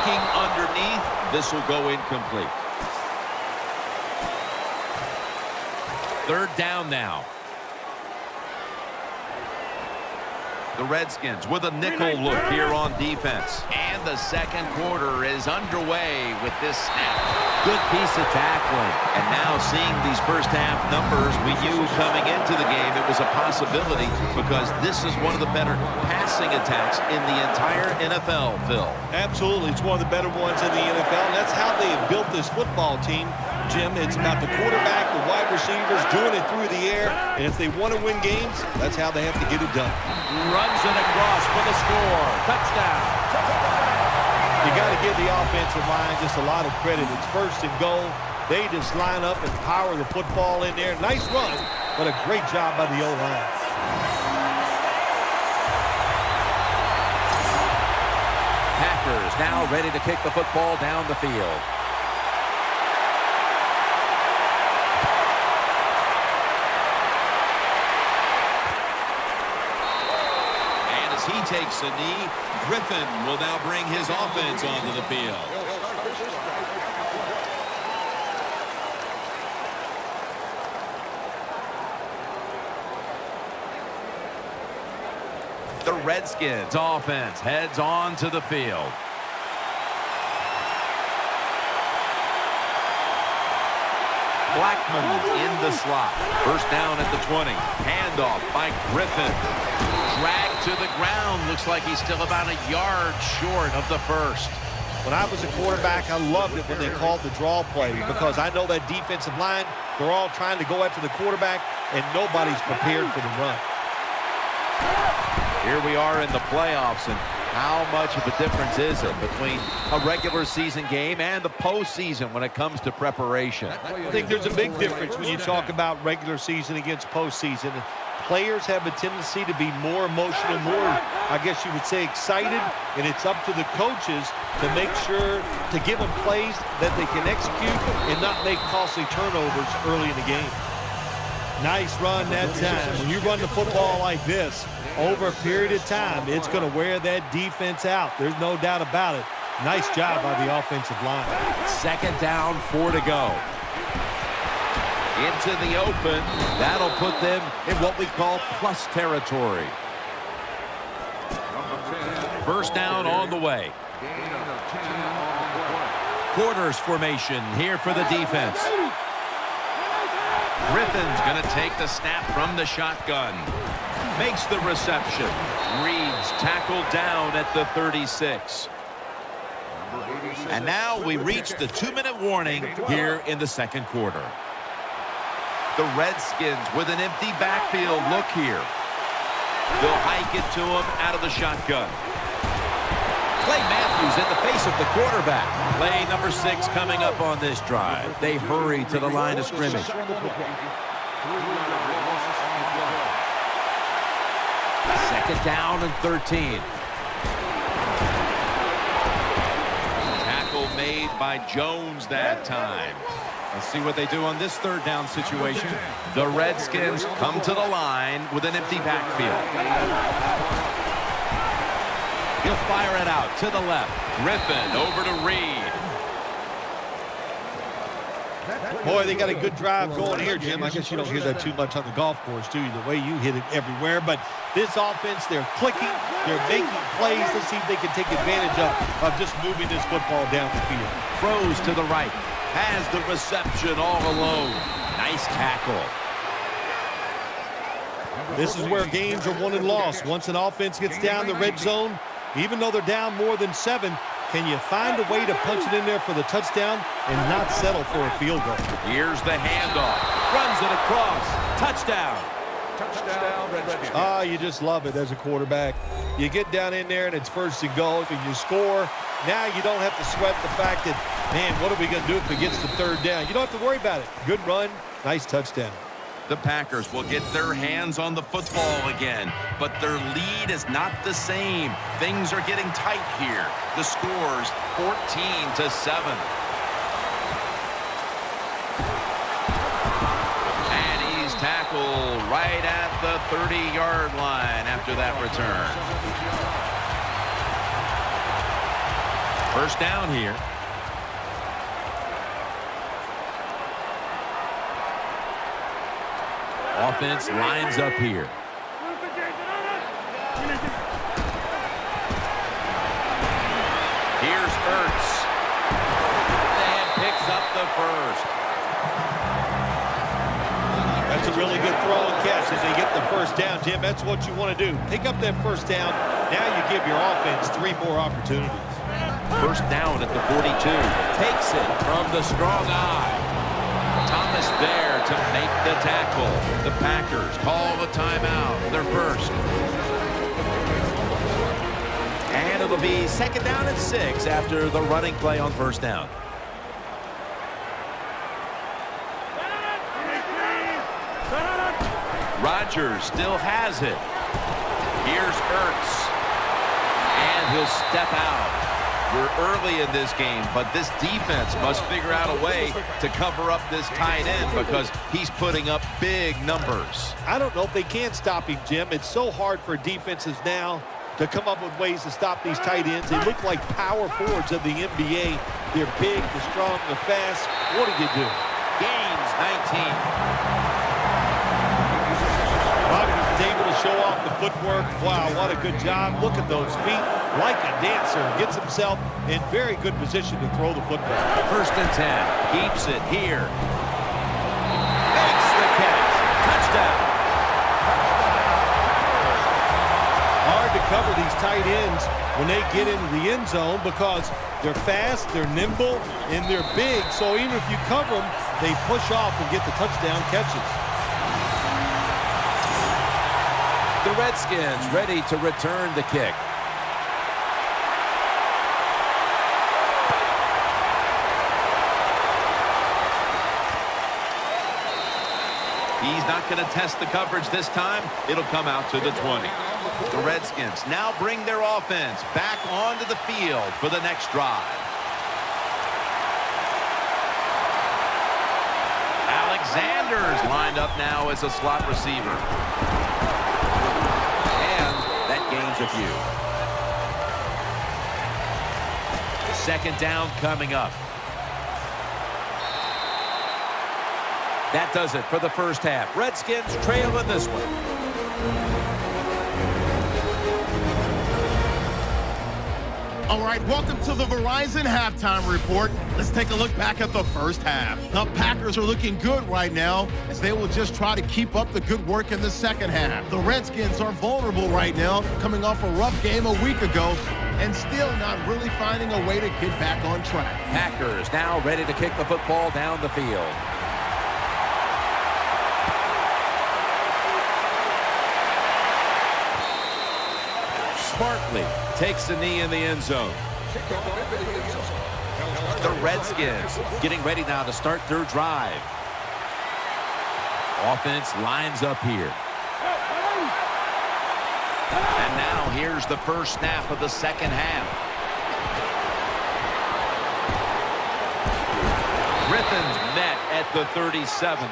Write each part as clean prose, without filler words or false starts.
Looking underneath, this will go incomplete. Third down now. The Redskins with a nickel look here on defense. And the second quarter is underway with this snap. Good piece of tackling. And now seeing these first half numbers, we knew coming into the game it was a possibility because this is one of the better passing attacks in the entire NFL, Phil. Absolutely. It's one of the better ones in the NFL. And that's how they have built this football team, Jim. It's about the quarterback, the wide receivers doing it through the air. And if they want to win games, that's how they have to get it done. Runs it across for the score. Touchdown. You got to give the offensive line just a lot of credit. It's first and goal. They just line up and power the football in there. Nice run, but a great job by the O-line. Packers now ready to kick the football down the field. He takes a knee. Griffin will now bring his offense onto the field. The Redskins offense heads on to the field. Blackman in the slot. First down at the 20. Handoff by Griffin. Dragged to the ground. Looks like he's still about a yard short of the first. When I was a quarterback, I loved it when they called the draw play because I know that defensive line, they're all trying to go after the quarterback, and nobody's prepared for the run. Here we are in the playoffs, and how much of a difference is it between a regular season game and the postseason when it comes to preparation? I think there's a big difference when you talk about regular season against postseason. Players have a tendency to be more emotional, more, I guess you would say, excited, and it's up to the coaches to make sure to give them plays that they can execute and not make costly turnovers early in the game. Nice run that time. When you run the football like this, over a period of time, it's going to wear that defense out. There's no doubt about it. Nice job by the offensive line. Second down, 4 to go. Into the open. That'll put them in what we call plus territory. First down on the way. Quarters formation here for the defense. Griffin's going to take the snap from the shotgun. Makes the reception. Reed's tackled down at the 36. And now we reach the 2-minute warning here in the second quarter. The Redskins with an empty backfield look here. They'll hike it to him out of the shotgun. Clay Matthews in the face of the quarterback. Play number 6 coming up on this drive. They hurry to the line of scrimmage. Second down and 13. Tackle made by Jones that time. Let's see what they do on this third down situation. The Redskins come to the line with an empty backfield. He'll fire it out to the left. Griffin over to Reed. Boy, they got a good drive going here, Jim. I guess you don't hear that too much on the golf course, do you? The way you hit it everywhere. But this offense, they're clicking. They're making plays. Let's see if they can take advantage of just moving this football down the field. Throws to the right. Has the reception all alone. Nice tackle. This is where games are won and lost. Once an offense gets down the red zone, even though they're down more than 7, can you find a way to punch it in there for the touchdown and not settle for a field goal? Here's the handoff. Runs it across. Touchdown. Touchdown, Redskins. Ah, you just love it as a quarterback. You get down in there and it's first and goal and you score. Now you don't have to sweat the fact that, man, what are we going to do if it gets to third down? You don't have to worry about it. Good run, nice touchdown. The Packers will get their hands on the football again, but their lead is not the same. Things are getting tight here. The score's 14-7. And he's tackled right at the 30-yard line after that return. First down here. Offense lines up here. Here's Ertz. And picks up the first. That's a really good throw and catch as they get the first down, Jim. That's what you want to do. Pick up that first down. Now you give your offense 3 more opportunities. First down at the 42. Takes it from the strong eye. Thomas there to make the tackle. The Packers call the timeout. They're first. And it'll be second down and 6 after the running play on first down. Rodgers still has it. Here's Ertz. And he'll step out. We're early in this game, but this defense must figure out a way to cover up this tight end because he's putting up big numbers. I don't know if they can stop him, Jim. It's so hard for defenses now to come up with ways to stop these tight ends. They look like power forwards of the NBA. They're big, they're strong, they're fast. What do you do? Gains 19. Rodgers is able to show off the footwork. Wow, what a good job. Look at those feet. Like a dancer. Gets himself in very good position to throw the football. First and 10. Keeps it here. Makes the catch. Touchdown. Hard to cover these tight ends when they get into the end zone because they're fast, they're nimble, and they're big. So even if you cover them, they push off and get the touchdown catches. The Redskins ready to return the kick. He's not going to test the coverage this time. It'll come out to the 20. The Redskins now bring their offense back onto the field for the next drive. Alexander's lined up now as a slot receiver. And that gains a few. Second down coming up. That does it for the first half. Redskins trail in this one. All right, welcome to the Verizon Halftime Report. Let's take a look back at the first half. The Packers are looking good right now as they will just try to keep up the good work in the second half. The Redskins are vulnerable right now, coming off a rough game a week ago and still not really finding a way to get back on track. Packers now ready to kick the football down the field. Smartly takes the knee in the end zone. The Redskins getting ready now to start their drive. Offense lines up here. And now here's the first snap of the second half. Griffin's met at the 37.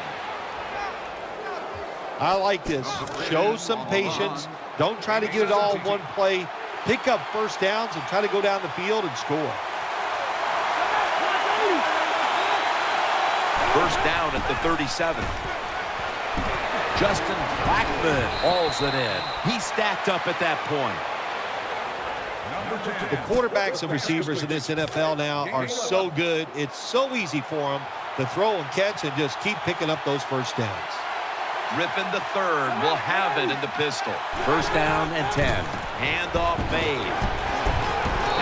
I like this. Show some patience. Don't try to get it all in one play. Pick up first downs and try to go down the field and score. First down at the 37. Justin Blackman hauls it in. He's stacked up at that point. The quarterbacks and receivers in this NFL now are so good. It's so easy for them to throw and catch and just keep picking up those first downs. Griffin the third will have it in the pistol. First down and 10. Handoff made.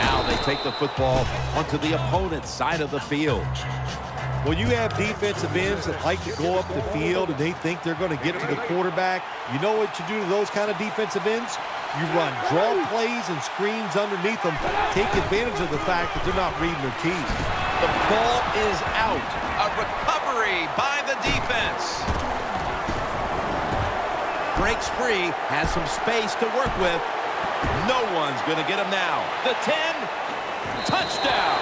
Now they take the football onto the opponent's side of the field. When you have defensive ends that like to go up the field and they think they're going to get to the quarterback, you know what you do to those kind of defensive ends? You run draw plays and screens underneath them. Take advantage of the fact that they're not reading their keys. The ball is out. A recovery by the defense. Breaks free, has some space to work with. No one's going to get him now. The 10, touchdown.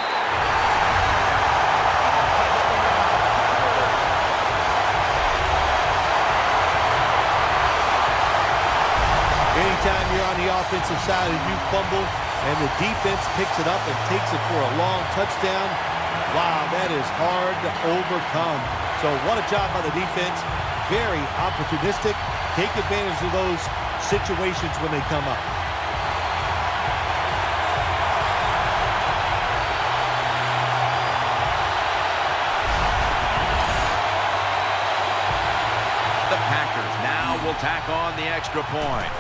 Anytime you're on the offensive side and you fumble, and the defense picks it up and takes it for a long touchdown. Wow, that is hard to overcome. So what a job by the defense. Very opportunistic. Take advantage of those situations when they come up. The Packers now will tack on the extra point.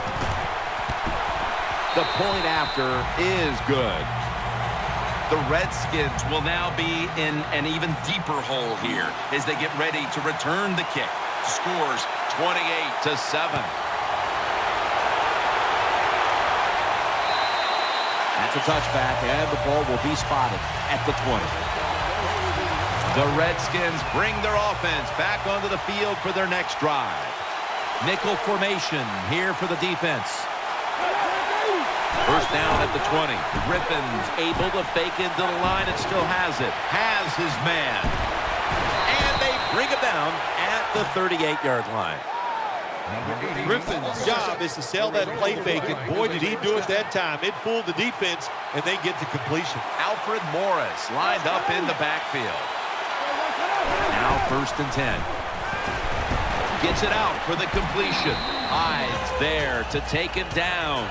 The point after is good. The Redskins will now be in an even deeper hole here as they get ready to return the kick. Scores 28-7. That's a touchback, and the ball will be spotted at the 20. The Redskins bring their offense back onto the field for their next drive. Nickel formation here for the defense. First down at the 20. Griffin's able to fake into the line and still has it. Has his man. And they bring him down at the 38-yard line. Griffin's job is to sell that play fake, and boy, did he do it that time. It fooled the defense, and they get to completion. Alfred Morris lined up in the backfield. Now first and 10. Gets it out for the completion. Hides there to take him down.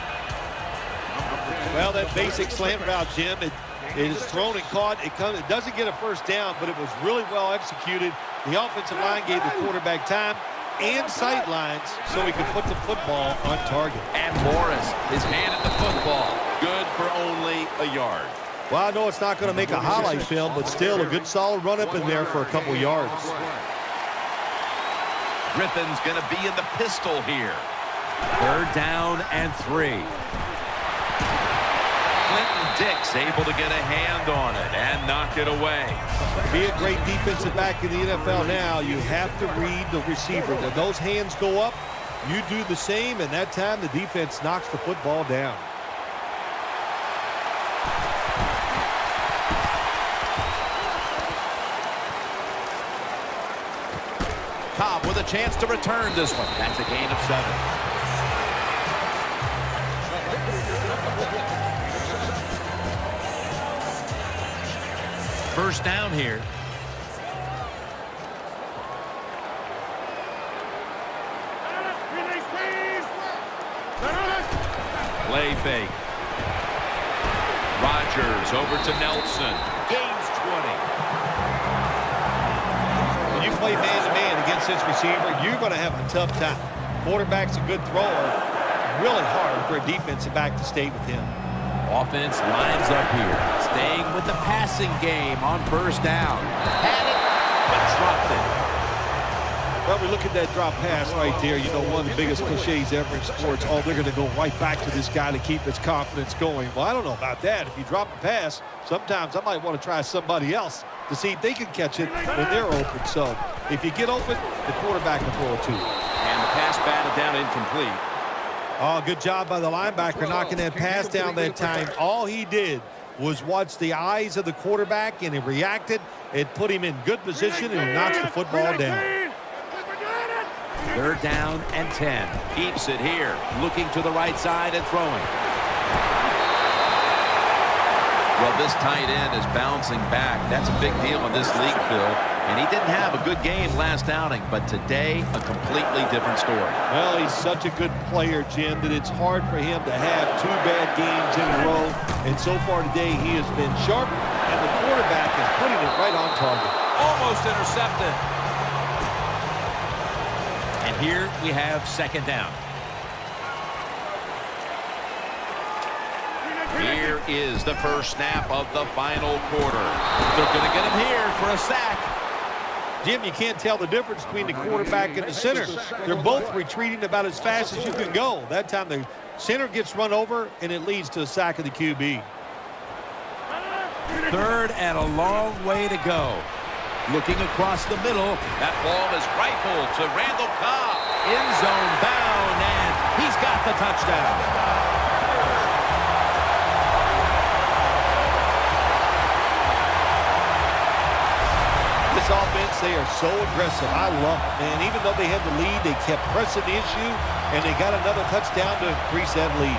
Well, that basic slant route, Jim, it is thrown and caught. It doesn't get a first down, but it was really well executed. The offensive line gave the quarterback time and sight lines so he could put the football on target. And Morris, his hand at the football. Good for only a yard. Well, I know it's not going to make a highlight film, but still a good solid run up in there for a couple yards. Griffin's going to be in the pistol here. Third down and 3. Clinton Dix able to get a hand on it and knock it away. To be a great defensive back in the NFL now, you have to read the receiver. When those hands go up, you do the same, and that time the defense knocks the football down. Cobb with a chance to return this one. That's a gain of 7. First down here. Play fake. Rodgers over to Nelson. Gains 20. When you play man-to-man against this receiver, you're going to have a tough time. Quarterback's a good thrower. Really hard for a defensive back to stay with him. Offense lines up here. Staying with the passing game on first down. Had it, but dropped it. Well, we look at that drop pass right there. You know, one of the biggest cliches ever in sports. Oh, they're going to go right back to this guy to keep his confidence going. Well, I don't know about that. If you drop a pass, sometimes I might want to try somebody else to see if they can catch it when they're open. So if you get open, the quarterback will throw it to you. And the pass batted down incomplete. Oh, good job by the linebacker knocking that pass down that time. All he did was watch the eyes of the quarterback, and he reacted. It put him in good position, and he knocks the football down. Third down and 10. Keeps it here. Looking to the right side and throwing. Well, this tight end is bouncing back. That's a big deal in this league, Phil. And he didn't have a good game last outing, but today, a completely different story. Well, he's such a good player, Jim, that it's hard for him to have 2 bad games in a row. And so far today, he has been sharp, and the quarterback is putting it right on target. Almost intercepted. And here we have second down. Here is the first snap of the final quarter. They're going to get him here for a sack. Jim, you can't tell the difference between the quarterback and the center. They're both retreating about as fast as you can go. That time the center gets run over, and it leads to a sack of the QB. Third and a long way to go. Looking across the middle, that ball is rifled to Randall Cobb. End zone bound, and he's got the touchdown. This offense, they are so aggressive. I love it, man. Even though they had the lead, they kept pressing the issue, and they got another touchdown to increase that lead.